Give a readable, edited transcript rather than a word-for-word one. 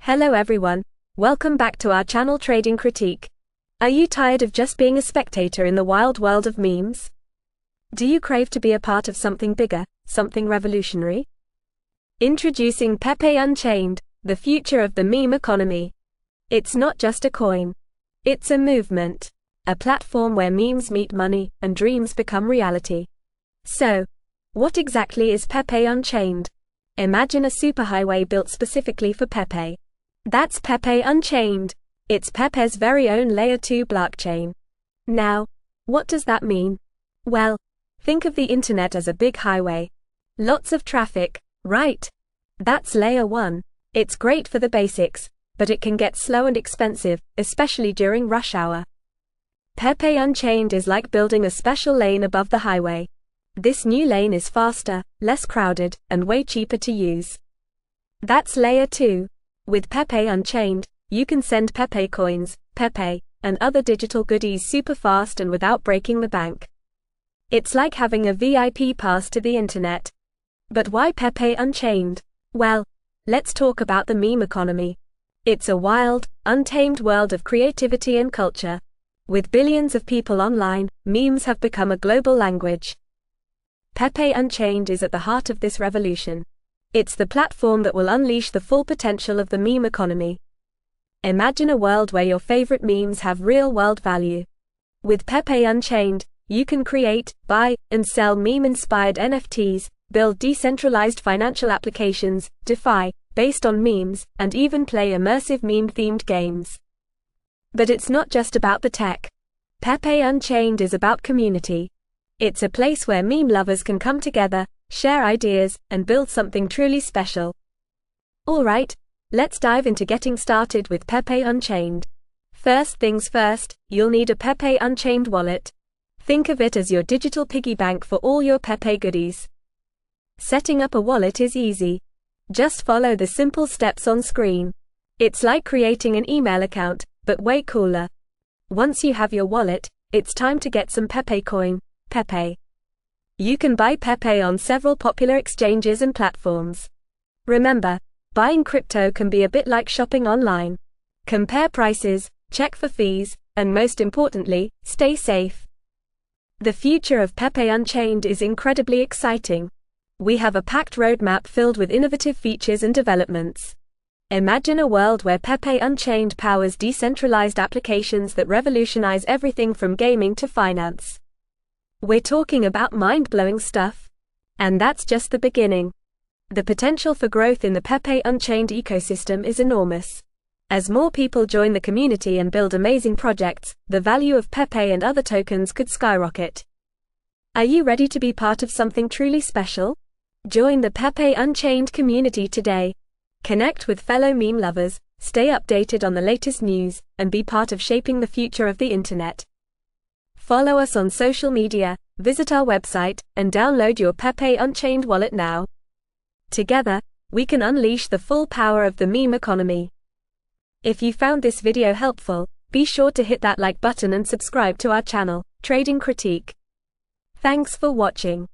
Hello everyone, welcome back to our channel Trading Critique. Are you tired of just being a spectator in the wild world of memes? Do you crave to be a part of something bigger, something revolutionary? Introducing Pepe Unchained, the future of the meme economy. It's not just a coin. It's a movement. A platform where memes meet money and dreams become reality. So, what exactly is Pepe Unchained? Imagine a superhighway built specifically for Pepe. That's Pepe Unchained. It's Pepe's very own Layer 2 blockchain. Now, what does that mean? Well, think of the internet as a big highway. Lots of traffic, right? That's Layer 1. It's great for the basics, but it can get slow and expensive, especially during rush hour. Pepe Unchained is like building a special lane above the highway. This new lane is faster, less crowded, and way cheaper to use. That's Layer 2. With Pepe Unchained, you can send Pepe coins, Pepe, and other digital goodies super fast and without breaking the bank. It's like having a VIP pass to the internet. But why Pepe Unchained? Well, let's talk about the meme economy. It's a wild, untamed world of creativity and culture. With billions of people online, memes have become a global language. Pepe Unchained is at the heart of this revolution. It's the platform that will unleash the full potential of the meme economy. Imagine a world where your favorite memes have real-world value. With Pepe Unchained, you can create, buy, and sell meme-inspired NFTs, build decentralized financial applications, DeFi, based on memes, and even play immersive meme-themed games. But it's not just about the tech. Pepe Unchained is about community. It's a place where meme lovers can come together, share ideas, and build something truly special. Alright, let's dive into getting started with Pepe Unchained. First things first, you'll need a Pepe Unchained wallet. Think of it as your digital piggy bank for all your Pepe goodies. Setting up a wallet is easy. Just follow the simple steps on screen. It's like creating an email account, but way cooler. Once you have your wallet, it's time to get some Pepe coin, Pepe. You can buy Pepe on several popular exchanges and platforms. Remember, buying crypto can be a bit like shopping online. Compare prices, check for fees, and most importantly, stay safe. The future of Pepe Unchained is incredibly exciting. We have a packed roadmap filled with innovative features and developments. Imagine a world where Pepe Unchained powers decentralized applications that revolutionize everything from gaming to finance. We're talking about mind-blowing stuff. And that's just the beginning. The potential for growth in the Pepe Unchained ecosystem is enormous. As more people join the community and build amazing projects, the value of Pepe and other tokens could skyrocket. Are you ready to be part of something truly special? Join the Pepe Unchained community today. Connect with fellow meme lovers, stay updated on the latest news, and be part of shaping the future of the internet. Follow us on social media, visit our website, and download your Pepe Unchained wallet now. Together, we can unleash the full power of the meme economy. If you found this video helpful, be sure to hit that like button and subscribe to our channel, Trading Critique. Thanks for watching.